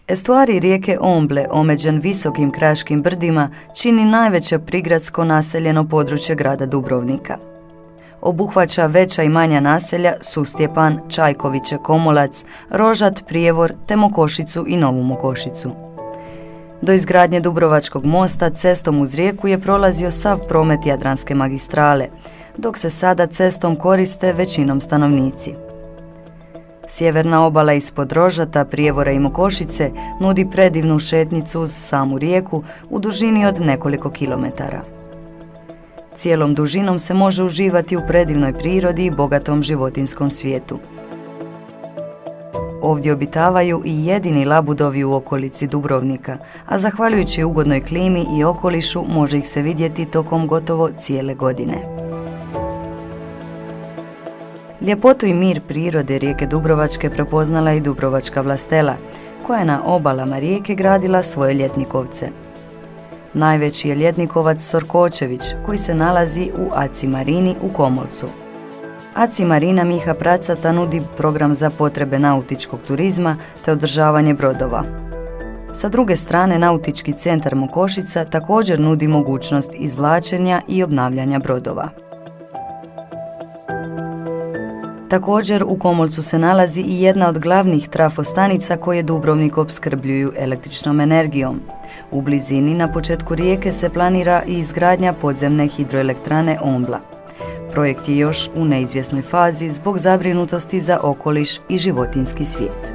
Estuarij rijeke Omble, omeđen visokim kraškim brdima, čini najveće prigradsko naseljeno područje grada Dubrovnika. Obuhvaća veća i manja naselja Sustjepan, Čajkoviće, Komolac, Rožad, Prijevor, te Mokošicu i Novu Mokošicu. Do izgradnje Dubrovačkog mosta cestom uz rijeku je prolazio sav promet Jadranske magistrale, dok se sada cestom koriste većinom stanovnici. Sjeverna obala ispod Rožata, Prijevora i Mokošice nudi predivnu šetnicu uz samu rijeku u dužini od nekoliko kilometara. Cijelom dužinom se može uživati u predivnoj prirodi i bogatom životinjskom svijetu. Ovdje obitavaju i jedini labudovi u okolici Dubrovnika, a zahvaljujući ugodnoj klimi i okolišu može ih se vidjeti tokom gotovo cijele godine. Ljepotu i mir prirode rijeke Dubrovačke prepoznala i Dubrovačka vlastela, koja je na obalama rijeke gradila svoje ljetnikovce. Najveći je ljetnikovac Sorkočević, koji se nalazi u Aci Marini u Komolcu. Aci Marina Miha Pracata nudi program za potrebe nautičkog turizma te održavanje brodova. Sa druge strane, nautički centar Mokošica također nudi mogućnost izvlačenja i obnavljanja brodova. Također u Komolcu se nalazi i jedna od glavnih trafostanica koje Dubrovnik opskrbljuju električnom energijom. U blizini na početku rijeke se planira i izgradnja podzemne hidroelektrane Ombla. Projekt je još u neizvjesnoj fazi zbog zabrinutosti za okoliš i životinjski svijet.